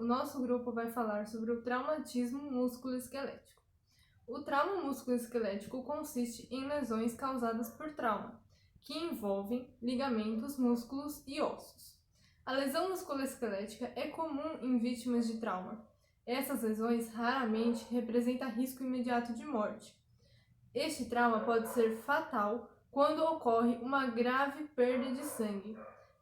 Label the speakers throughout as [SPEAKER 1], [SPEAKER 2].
[SPEAKER 1] nosso grupo vai falar sobre o traumatismo músculo-esquelético. O trauma músculo-esquelético consiste em lesões causadas por trauma, que envolvem ligamentos, músculos e ossos. A lesão musculoesquelética é comum em vítimas de trauma. Essas lesões raramente representam risco imediato de morte. Este trauma pode ser fatal quando ocorre uma grave perda de sangue.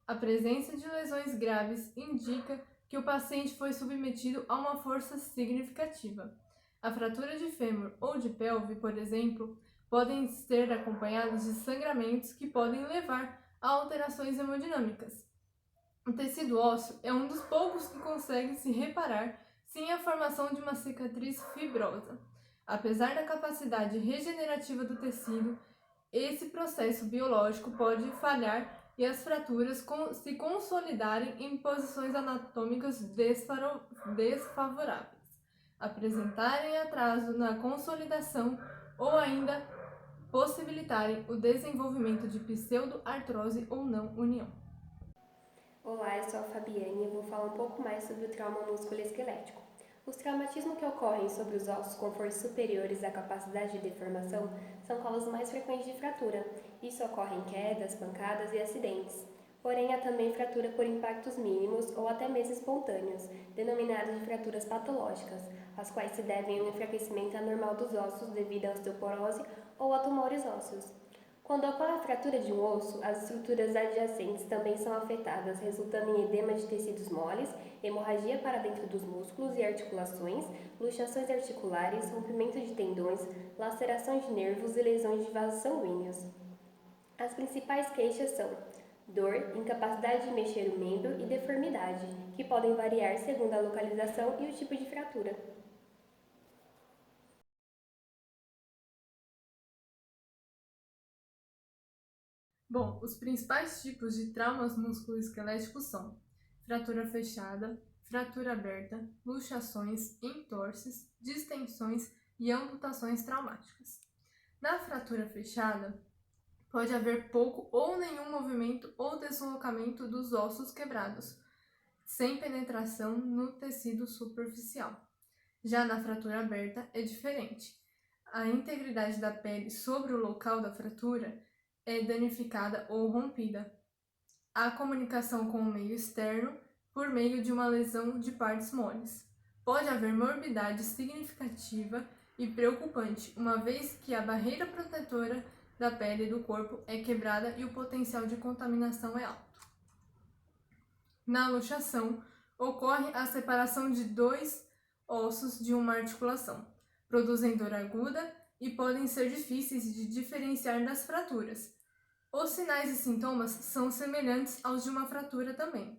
[SPEAKER 1] A presença de lesões graves indica que o paciente foi submetido a uma força significativa. A fratura de fêmur ou de pelve, por exemplo, podem ser acompanhadas de sangramentos que podem levar a alterações hemodinâmicas. O tecido ósseo é um dos poucos que consegue se reparar sem a formação de uma cicatriz fibrosa. Apesar da capacidade regenerativa do tecido, esse processo biológico pode falhar e as fraturas se consolidarem em posições anatômicas desfavoráveis, apresentarem atraso na consolidação ou ainda possibilitarem o desenvolvimento de pseudoartrose ou não união.
[SPEAKER 2] Olá, eu sou a Fabiane e eu vou falar um pouco mais sobre o trauma musculoesquelético. Os traumatismos que ocorrem sobre os ossos com forças superiores à capacidade de deformação são causas mais frequentes de fratura. Isso ocorre em quedas, pancadas e acidentes. Porém, há também fratura por impactos mínimos ou até mesmo espontâneos, denominadas de fraturas patológicas, as quais se devem ao enfraquecimento anormal dos ossos devido à osteoporose ou a tumores ósseos. Quando ocorre a fratura de um osso, as estruturas adjacentes também são afetadas, resultando em edema de tecidos moles, hemorragia para dentro dos músculos e articulações, luxações articulares, rompimento de tendões, lacerações de nervos e lesões de vasos sanguíneos. As principais queixas são dor, incapacidade de mexer o membro e deformidade, que podem variar segundo a localização e o tipo de fratura.
[SPEAKER 1] Bom, os principais tipos de traumas musculoesqueléticos são fratura fechada, fratura aberta, luxações, entorses, distensões e amputações traumáticas. Na fratura fechada, pode haver pouco ou nenhum movimento ou deslocamento dos ossos quebrados, sem penetração no tecido superficial. Já na fratura aberta é diferente. A integridade da pele sobre o local da fratura é danificada ou rompida. Há comunicação com o meio externo por meio de uma lesão de partes moles. Pode haver morbidade significativa e preocupante, uma vez que a barreira protetora da pele e do corpo é quebrada e o potencial de contaminação é alto. Na luxação, ocorre a separação de dois ossos de uma articulação, produzem dor aguda e podem ser difíceis de diferenciar das fraturas. Os sinais e sintomas são semelhantes aos de uma fratura também.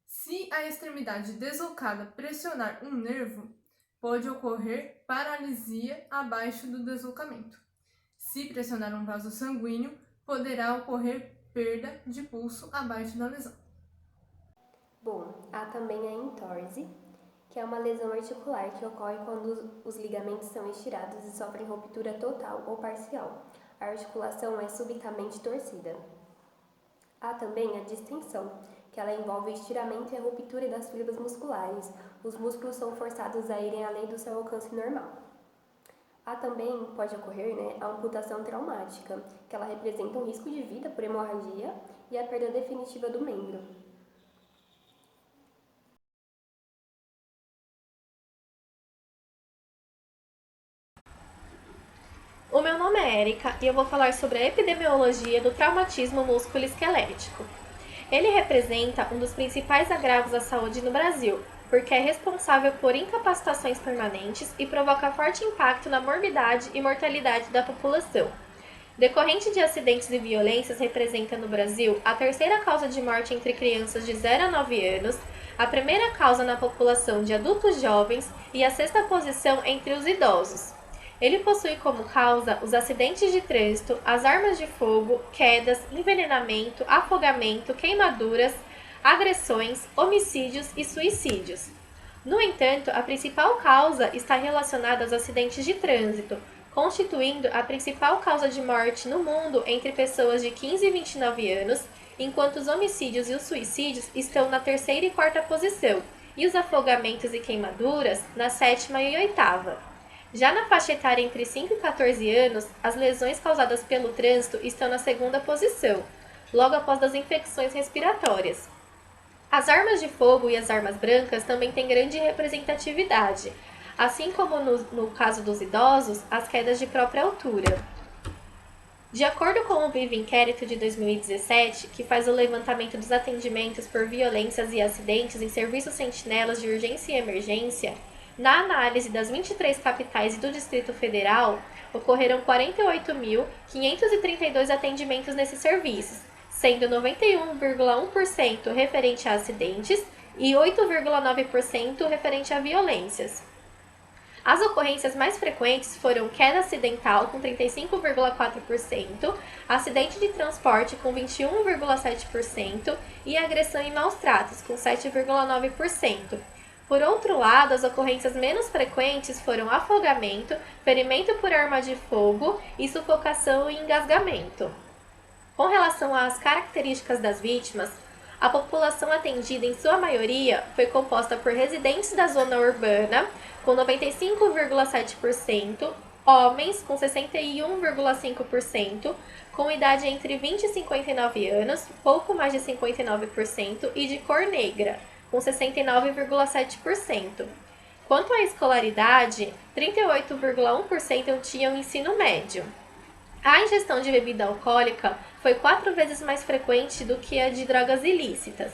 [SPEAKER 1] Se a extremidade deslocada pressionar um nervo, pode ocorrer paralisia abaixo do deslocamento. Se pressionar um vaso sanguíneo, poderá ocorrer perda de pulso abaixo da lesão.
[SPEAKER 2] Bom, há também a entorse, que é uma lesão articular que ocorre quando os ligamentos são estirados e sofrem ruptura total ou parcial. A articulação é subitamente torcida. Há também a distensão, que ela envolve o estiramento e a ruptura das fibras musculares. Os músculos são forçados a irem além do seu alcance normal. Há também, pode ocorrer, a amputação traumática, que ela representa um risco de vida por hemorragia e a perda definitiva do membro.
[SPEAKER 3] O meu nome é Érica e eu vou falar sobre a epidemiologia do traumatismo músculo-esquelético. Ele representa um dos principais agravos à saúde no Brasil, porque é responsável por incapacitações permanentes e provoca forte impacto na morbidade e mortalidade da população. Decorrente de acidentes e violências, representa no Brasil a terceira causa de morte entre crianças de 0 a 9 anos, a primeira causa na população de adultos jovens e a sexta posição entre os idosos. Ele possui como causa os acidentes de trânsito, as armas de fogo, quedas, envenenamento, afogamento, queimaduras, agressões, homicídios e suicídios. No entanto, a principal causa está relacionada aos acidentes de trânsito, constituindo a principal causa de morte no mundo entre pessoas de 15 e 29 anos, enquanto os homicídios e os suicídios estão na terceira e quarta posição, e os afogamentos e queimaduras na 7ª e 8ª. Já na faixa etária entre 5 e 14 anos, as lesões causadas pelo trânsito estão na 2ª posição, logo após as infecções respiratórias. As armas de fogo e as armas brancas também têm grande representatividade, assim como no caso dos idosos, as quedas de própria altura. De acordo com o Vive Inquérito de 2017, que faz o levantamento dos atendimentos por violências e acidentes em serviços sentinelas de urgência e emergência, na análise das 23 capitais e do Distrito Federal, ocorreram 48.532 atendimentos nesses serviços, sendo 91,1% referente a acidentes e 8,9% referente a violências. As ocorrências mais frequentes foram queda acidental, com 35,4%, acidente de transporte, com 21,7%, e agressão e maus-tratos, com 7,9%. Por outro lado, as ocorrências menos frequentes foram afogamento, ferimento por arma de fogo e sufocação e engasgamento. Com relação às características das vítimas, a população atendida, em sua maioria, foi composta por residentes da zona urbana, com 95,7%, homens, com 61,5%, com idade entre 20 e 59 anos, pouco mais de 59%, e de cor negra, com 69,7%. Quanto à escolaridade, 38,1% tinham ensino médio. A ingestão de bebida alcoólica foi 4 vezes mais frequente do que a de drogas ilícitas.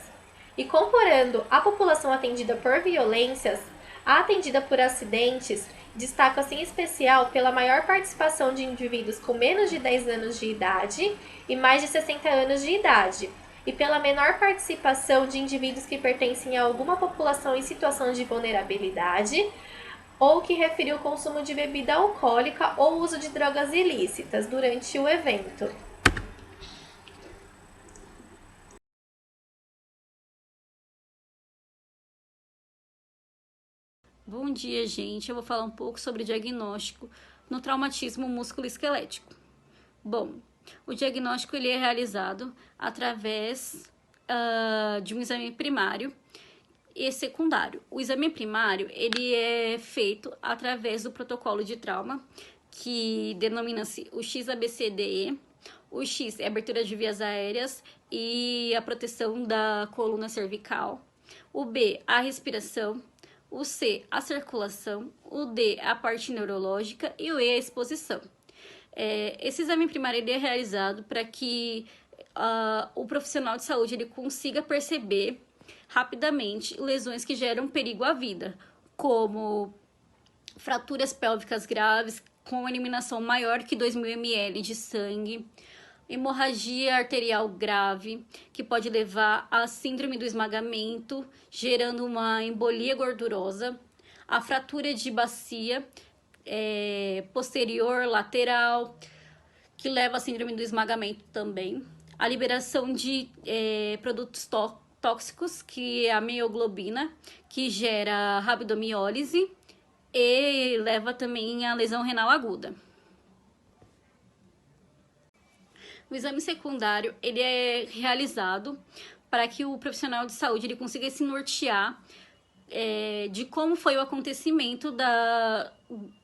[SPEAKER 3] E comparando a população atendida por violências, a atendida por acidentes destaca-se em especial pela maior participação de indivíduos com menos de 10 anos de idade e mais de 60 anos de idade, e pela menor participação de indivíduos que pertencem a alguma população em situação de vulnerabilidade, ou que referiu o consumo de bebida alcoólica ou uso de drogas ilícitas durante o evento.
[SPEAKER 4] Bom dia, gente. Eu vou falar um pouco sobre diagnóstico no traumatismo músculo-esquelético. Bom, o diagnóstico ele é realizado através de um exame primário e secundário. O exame primário ele é feito através do protocolo de trauma, que denomina-se o XABCDE. O X é a abertura de vias aéreas e a proteção da coluna cervical. O B, a respiração. O C, a circulação. O D, a parte neurológica. E o E, a exposição. Esse exame primário ele é realizado para que o profissional de saúde ele consiga perceber rapidamente lesões que geram perigo à vida, como fraturas pélvicas graves com eliminação maior que 2.000 ml de sangue, hemorragia arterial grave, que pode levar à síndrome do esmagamento, gerando uma embolia gordurosa, a fratura de bacia posterior, lateral, que leva à síndrome do esmagamento também, a liberação de produtos tóxicos, que é a mioglobina, que gera rabdomiólise e leva também à lesão renal aguda. O exame secundário ele é realizado para que o profissional de saúde ele consiga se nortear de como foi o acontecimento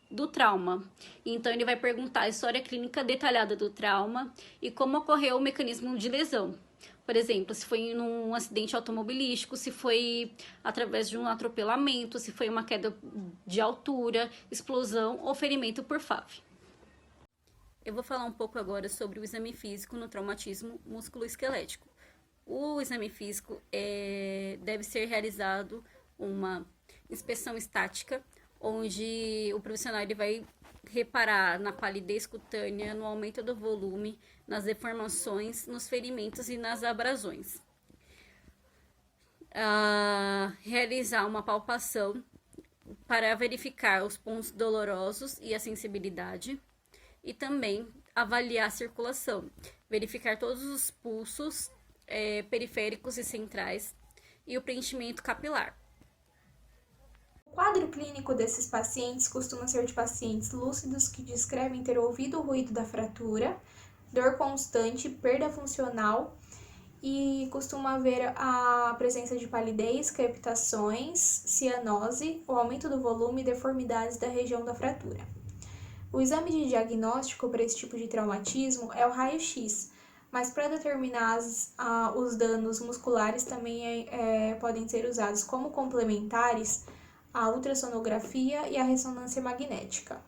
[SPEAKER 4] do trauma. Então, ele vai perguntar a história clínica detalhada do trauma e como ocorreu o mecanismo de lesão. Por exemplo, se foi num acidente automobilístico, se foi através de um atropelamento, se foi uma queda de altura, explosão ou ferimento por FAV. Eu vou falar um pouco agora sobre o exame físico no traumatismo músculo-esquelético. O exame físico deve ser realizado uma inspeção estática, onde o profissional ele vai reparar na palidez cutânea, no aumento do volume, nas deformações, nos ferimentos e nas abrasões. Realizar uma palpação para verificar os pontos dolorosos e a sensibilidade. E também avaliar a circulação, verificar todos os pulsos periféricos e centrais e o preenchimento capilar.
[SPEAKER 5] O quadro clínico desses pacientes costuma ser de pacientes lúcidos que descrevem ter ouvido o ruído da fratura, dor constante, perda funcional e costuma haver a presença de palidez, crepitações, cianose, o aumento do volume e deformidades da região da fratura. O exame de diagnóstico para esse tipo de traumatismo é o raio-x, mas para determinar os danos musculares também podem ser usados como complementares a ultrassonografia e a ressonância magnética.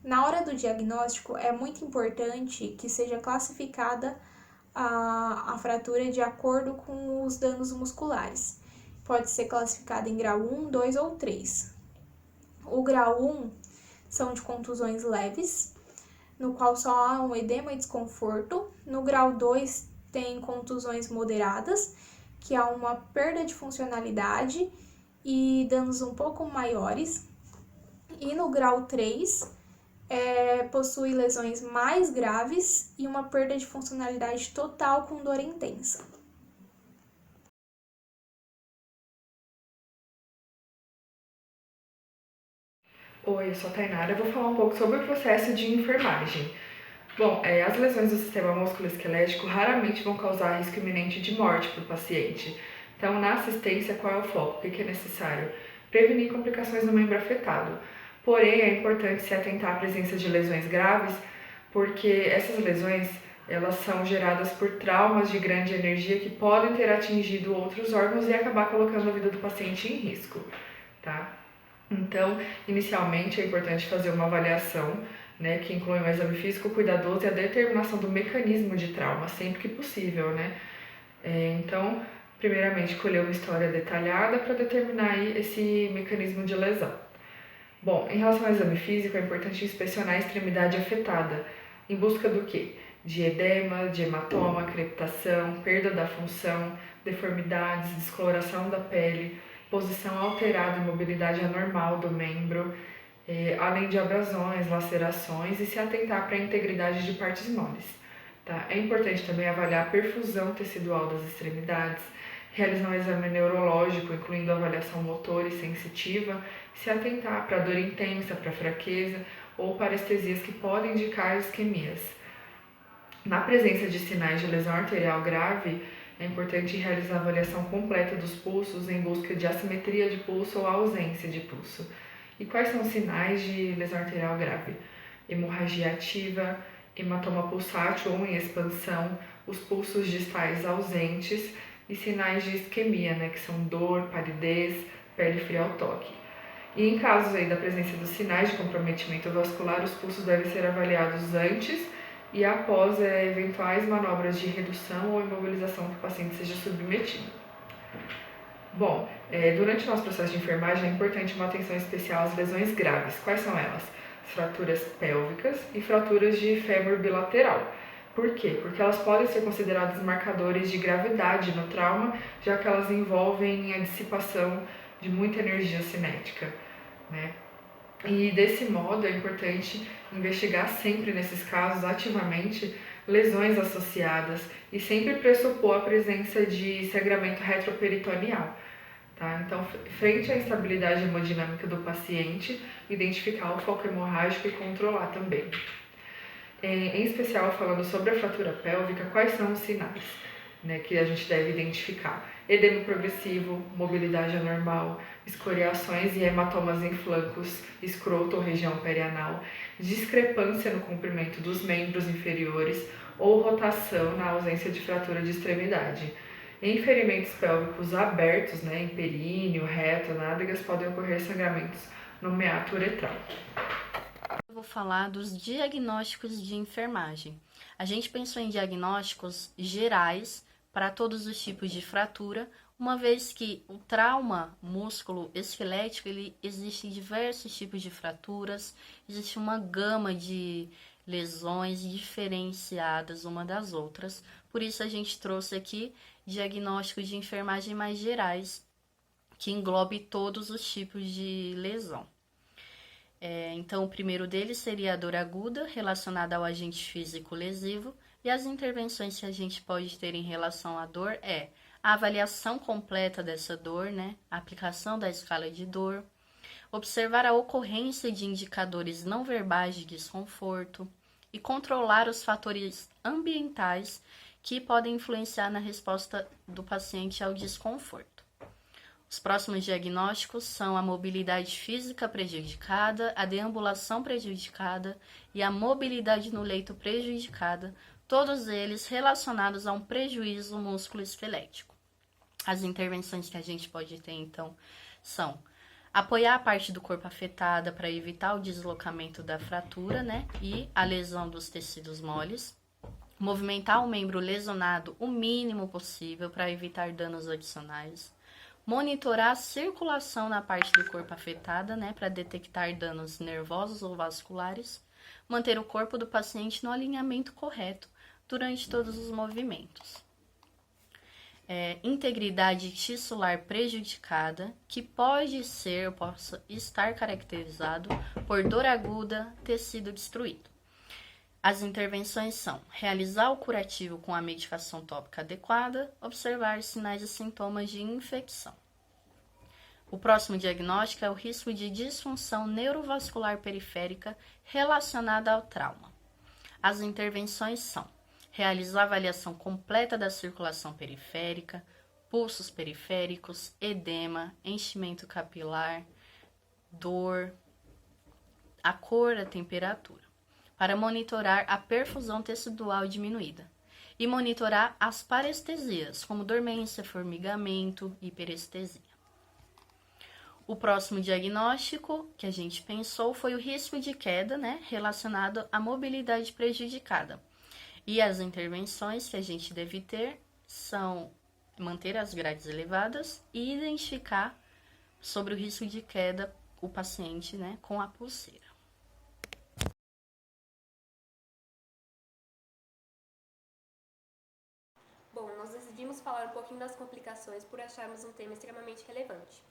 [SPEAKER 5] Na hora do diagnóstico, é muito importante que seja classificada a fratura de acordo com os danos musculares. Pode ser classificada em grau 1, 2 ou 3. O grau 1 são de contusões leves, no qual só há um edema e desconforto. No grau 2 tem contusões moderadas, que há uma perda de funcionalidade e danos um pouco maiores. E no grau 3 possui lesões mais graves e uma perda de funcionalidade total com dor intensa.
[SPEAKER 6] Oi, eu sou a Tainara, eu vou falar um pouco sobre o processo de enfermagem. Bom, as lesões do sistema musculoesquelético raramente vão causar risco iminente de morte para o paciente. Então, na assistência, qual é o foco? O que é necessário? Prevenir complicações no membro afetado. Porém, é importante se atentar à presença de lesões graves, porque essas lesões elas são geradas por traumas de grande energia que podem ter atingido outros órgãos e acabar colocando a vida do paciente em risco, tá? Então, inicialmente é importante fazer uma avaliação, né, que inclui um exame físico cuidadoso e a determinação do mecanismo de trauma, sempre que possível, né? Então, primeiramente, colher uma história detalhada para determinar aí esse mecanismo de lesão. Bom, em relação ao exame físico, é importante inspecionar a extremidade afetada, em busca do quê? De edema, de hematoma, crepitação, perda da função, deformidades, descoloração da pele, posição alterada e mobilidade anormal do membro, além de abrasões, lacerações e se atentar para a integridade de partes moles. Tá? É importante também avaliar a perfusão tecidual das extremidades, realizar um exame neurológico, incluindo avaliação motor e sensitiva, se atentar para dor intensa, para fraqueza ou parestesias que podem indicar isquemias. Na presença de sinais de lesão arterial grave, é importante realizar a avaliação completa dos pulsos em busca de assimetria de pulso ou ausência de pulso. E quais são os sinais de lesão arterial grave? Hemorragia ativa, hematoma pulsátil ou em expansão, os pulsos distais ausentes e sinais de isquemia, né, que são dor, palidez, pele fria ao toque. E em casos aí da presença dos sinais de comprometimento vascular, os pulsos devem ser avaliados antes e após eventuais manobras de redução ou imobilização que o paciente seja submetido. Bom, durante o nosso processo de enfermagem é importante uma atenção especial às lesões graves. Quais são elas? Fraturas pélvicas e fraturas de fêmur bilateral. Por quê? Porque elas podem ser consideradas marcadores de gravidade no trauma, já que elas envolvem a dissipação de muita energia cinética, né? E desse modo é importante investigar sempre nesses casos ativamente lesões associadas e sempre pressupor a presença de sangramento retroperitoneal. Tá? Então, frente à instabilidade hemodinâmica do paciente, identificar o foco hemorrágico e controlar também. Em especial, falando sobre a fratura pélvica, quais são os sinais, né, que a gente deve identificar? Edema progressivo, mobilidade anormal, escoriações e hematomas em flancos, escroto ou região perianal, discrepância no comprimento dos membros inferiores ou rotação na ausência de fratura de extremidade. Em ferimentos pélvicos abertos, né, em períneo, reto, nádegas, podem ocorrer sangramentos no meato uretral.
[SPEAKER 4] Eu vou falar dos diagnósticos de enfermagem. A gente pensou em diagnósticos gerais para todos os tipos de fratura, uma vez que o trauma músculo-esquelético, ele existe diversos tipos de fraturas, existe uma gama de lesões diferenciadas uma das outras. Por isso a gente trouxe aqui diagnósticos de enfermagem mais gerais, que englobe todos os tipos de lesão. Então, o primeiro deles seria a dor aguda, relacionada ao agente físico lesivo, e as intervenções que a gente pode ter em relação à dor é a avaliação completa dessa dor, né? A aplicação da escala de dor, observar a ocorrência de indicadores não verbais de desconforto,
[SPEAKER 7] e controlar os fatores ambientais que podem influenciar na resposta do paciente ao desconforto. Os próximos diagnósticos são a mobilidade física prejudicada, a deambulação prejudicada e a mobilidade no leito prejudicada, todos eles relacionados a um prejuízo músculo-esquelético. As intervenções que a gente pode ter, então, são apoiar a parte do corpo afetada para evitar o deslocamento da fratura, e a lesão dos tecidos moles, movimentar o membro lesionado o mínimo possível para evitar danos adicionais, monitorar a circulação na parte do corpo afetada, para detectar danos nervosos ou vasculares, manter o corpo do paciente no alinhamento correto durante todos os movimentos. Integridade tissular prejudicada, que pode estar caracterizado por dor aguda, tecido destruído. As intervenções são realizar o curativo com a medicação tópica adequada, observar sinais e sintomas de infecção. O próximo diagnóstico é o risco de disfunção neurovascular periférica relacionada ao trauma. As intervenções são realizar a avaliação completa da circulação periférica, pulsos periféricos, edema, enchimento capilar, dor, a cor, a temperatura, para monitorar a perfusão tecidual diminuída e monitorar as parestesias, como dormência, formigamento, hiperestesia. O próximo diagnóstico que a gente pensou foi o risco de queda, relacionado à mobilidade prejudicada. E as intervenções que a gente deve ter são manter as grades elevadas e identificar sobre o risco de queda o paciente, com a pulseira.
[SPEAKER 2] Bom, nós decidimos falar um pouquinho das complicações por acharmos um tema extremamente relevante.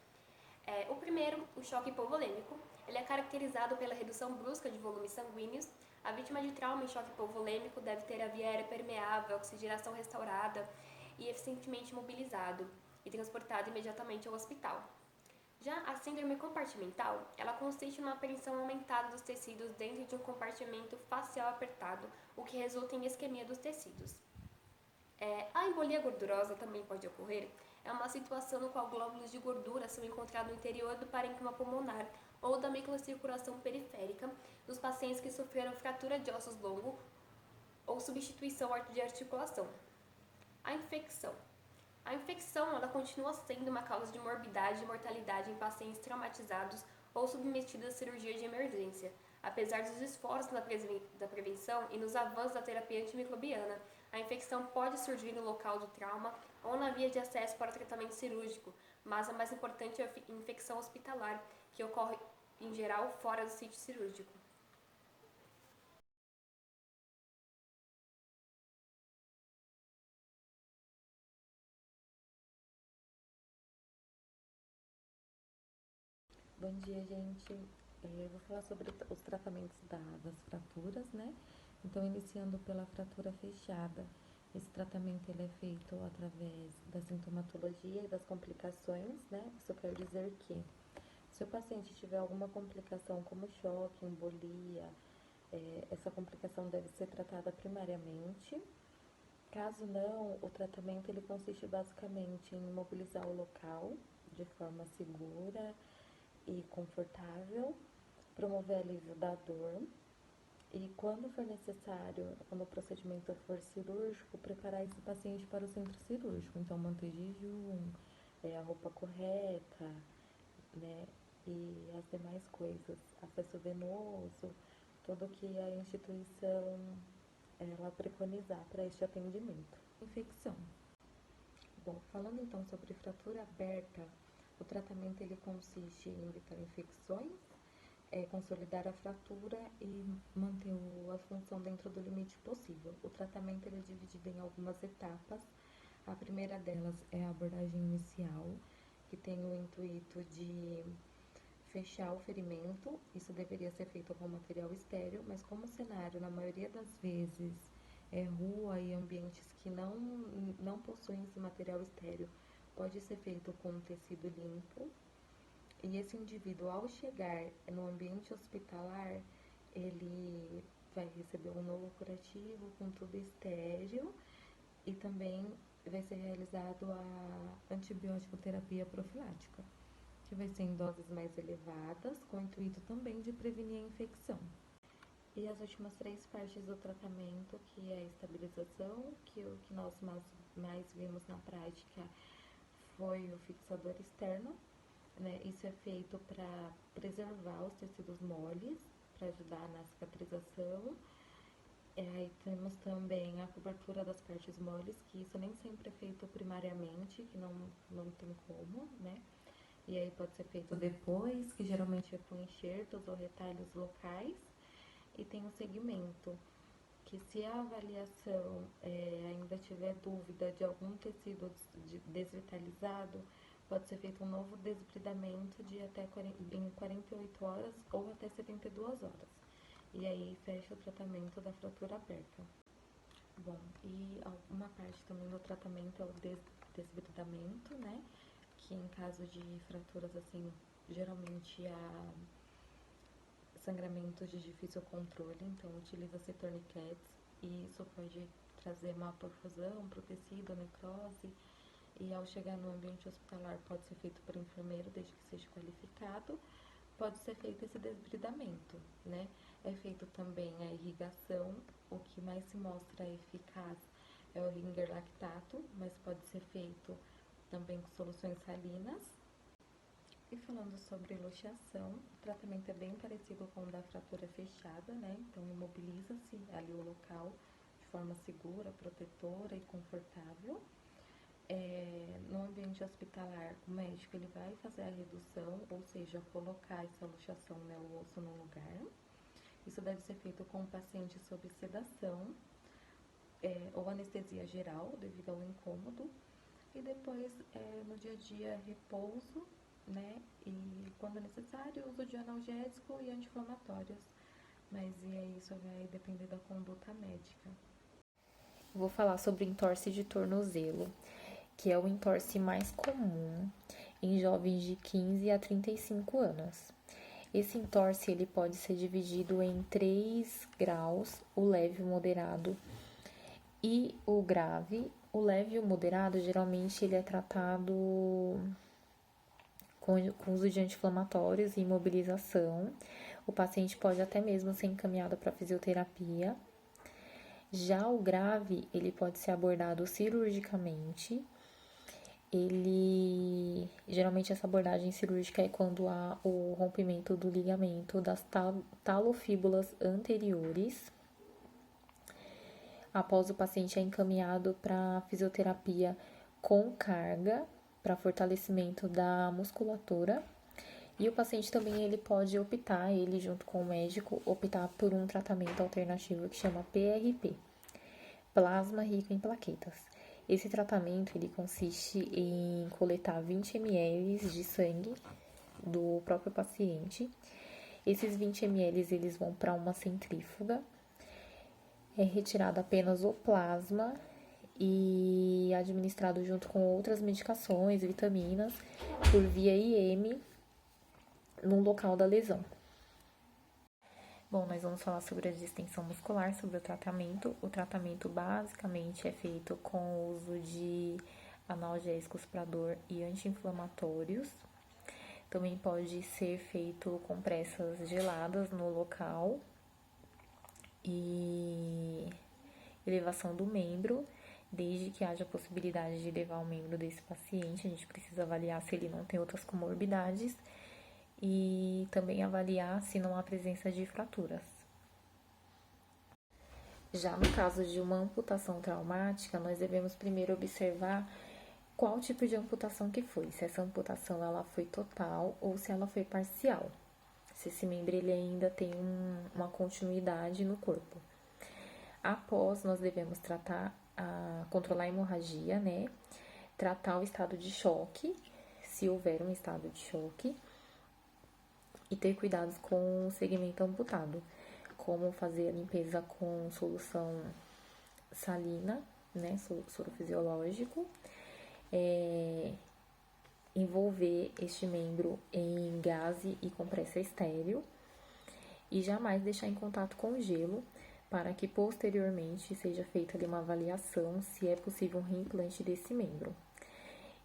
[SPEAKER 2] O primeiro, o choque hipovolêmico. Ele é caracterizado pela redução brusca de volumes sanguíneos. A vítima de trauma em choque hipovolêmico deve ter a via aérea permeável, oxigenação restaurada e eficientemente mobilizado e transportado imediatamente ao hospital. Já a síndrome compartimental, ela consiste numa apreensão aumentada dos tecidos dentro de um compartimento facial apertado, o que resulta em isquemia dos tecidos. A embolia gordurosa também pode ocorrer. É uma situação no qual glóbulos de gordura são encontrados no interior do parênquima pulmonar ou da microcirculação periférica dos pacientes que sofreram fratura de ossos longos ou substituição de articulação. A infecção. A infecção ela continua sendo uma causa de morbidade e mortalidade em pacientes traumatizados ou submetidos a cirurgia de emergência. Apesar dos esforços da prevenção e nos avanços da terapia antimicrobiana, a infecção pode surgir no local do trauma ou na via de acesso para o tratamento cirúrgico, mas a mais importante é a infecção hospitalar, que ocorre, em geral, fora do sítio cirúrgico.
[SPEAKER 8] Bom dia, gente. Eu vou falar sobre os tratamentos das fraturas, Então, iniciando pela fratura fechada. Esse tratamento ele é feito através da sintomatologia e das complicações, Isso quer dizer que, se o paciente tiver alguma complicação como choque, embolia, essa complicação deve ser tratada primariamente. Caso não, o tratamento ele consiste basicamente em imobilizar o local de forma segura e confortável, promover alívio da dor e, quando for necessário, quando o procedimento for cirúrgico, preparar esse paciente para o centro cirúrgico. Então, manter jejum, a roupa correta, e as demais coisas, acesso venoso, tudo que a instituição ela preconizar para este atendimento. Infecção. Bom, falando então sobre fratura aberta, o tratamento ele consiste em evitar infecções, consolidar a fratura e manter a função dentro do limite possível. O tratamento ele é dividido em algumas etapas. A primeira delas é a abordagem inicial, que tem o intuito de fechar o ferimento. Isso deveria ser feito com material estéril, mas como o cenário, na maioria das vezes, é rua e ambientes que não possuem esse material estéril, pode ser feito com um tecido limpo. E esse indivíduo, ao chegar no ambiente hospitalar, ele vai receber um novo curativo com tubo estéril e também vai ser realizado a antibiótico terapia profilática, que vai ser em doses mais elevadas, com o intuito também de prevenir a infecção. E as últimas 3 partes do tratamento, que é a estabilização, que o que nós mais vimos na prática foi o fixador externo, né? Isso é feito para preservar os tecidos moles, para ajudar na cicatrização. Aí temos também a cobertura das partes moles, que isso nem sempre é feito primariamente, que não tem como, né? E aí pode ser feito depois, que geralmente é com enxertos ou retalhos locais. E tem o segmento, que se a avaliação ainda tiver dúvida de algum tecido desvitalizado, pode ser feito um novo desbridamento de até em 48 horas ou até 72 horas. E aí fecha o tratamento da fratura aberta. Bom, e uma parte também do tratamento é o desbridamento, né? Que em caso de fraturas assim, geralmente há sangramentos de difícil controle, então utiliza-se torniquetes e isso pode trazer má perfusão para o tecido, necrose, e ao chegar no ambiente hospitalar pode ser feito por enfermeiro, desde que seja qualificado, pode ser feito esse desbridamento, né? É feito também a irrigação, o que mais se mostra eficaz é o Ringer lactato, mas pode ser feito também com soluções salinas. E falando sobre luxação, o tratamento é bem parecido com o da fratura fechada, né? Então imobiliza-se ali o local de forma segura, protetora e confortável. No ambiente hospitalar, o médico ele vai fazer a redução, ou seja, colocar essa luxação, né, o osso no lugar. Isso deve ser feito com o paciente sob sedação ou anestesia geral, devido ao incômodo. E depois, no dia a dia, repouso, né? E quando necessário, uso de analgésico e anti-inflamatórios. Mas e aí isso vai depender da conduta médica.
[SPEAKER 9] Vou falar sobre entorse de tornozelo, que é o entorse mais comum em jovens de 15 a 35 anos. Esse entorse ele pode ser dividido em 3 graus, o leve, o moderado e o grave. O leve e o moderado, geralmente, ele é tratado com uso de anti-inflamatórios e imobilização. O paciente pode até mesmo ser encaminhado para fisioterapia. Já o grave, ele pode ser abordado cirurgicamente. Geralmente essa abordagem cirúrgica é quando há o rompimento do ligamento das talofíbulas anteriores. Após o paciente é encaminhado para fisioterapia com carga, para fortalecimento da musculatura. E o paciente também ele pode optar, ele junto com o médico, optar por um tratamento alternativo que chama PRP, plasma rico em plaquetas. Esse tratamento ele consiste em coletar 20 ml de sangue do próprio paciente. Esses 20 ml eles vão para uma centrífuga. É retirado apenas o plasma e administrado junto com outras medicações, vitaminas, por via IM no local da lesão. Bom, nós vamos falar sobre a distensão muscular, sobre o tratamento. O tratamento basicamente é feito com o uso de analgésicos para dor e anti-inflamatórios. Também pode ser feito compressas geladas no local e elevação do membro, desde que haja possibilidade de elevar o membro desse paciente. A gente precisa avaliar se ele não tem outras comorbidades e também avaliar se não há presença de fraturas. Já no caso de uma amputação traumática, nós devemos primeiro observar qual tipo de amputação que foi, se essa amputação ela foi total ou se ela foi parcial, se esse membro ele ainda tem uma continuidade no corpo. Após, nós devemos controlar a hemorragia, né? Tratar o estado de choque, se houver um estado de choque, e ter cuidados com o segmento amputado, como fazer a limpeza com solução salina, né? Soro fisiológico, envolver este membro em gaze e compressa estéril e jamais deixar em contato com o gelo, para que posteriormente seja feita ali uma avaliação se é possível um reimplante desse membro.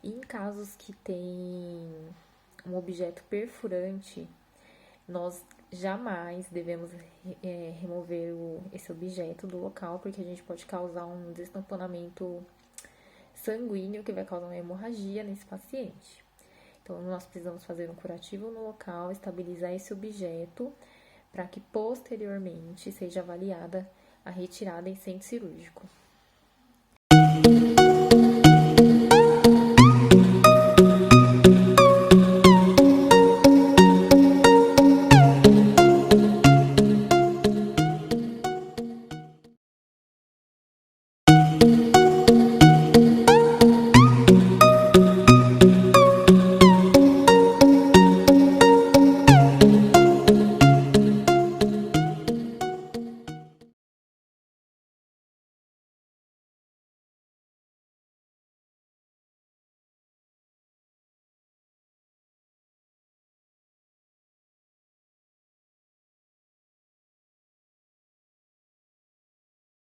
[SPEAKER 9] E em casos que tem um objeto perfurante, nós jamais devemos remover esse objeto do local, porque a gente pode causar um destamponamento sanguíneo que vai causar uma hemorragia nesse paciente. Então, nós precisamos fazer um curativo no local, estabilizar esse objeto, para que posteriormente seja avaliada a retirada em centro cirúrgico.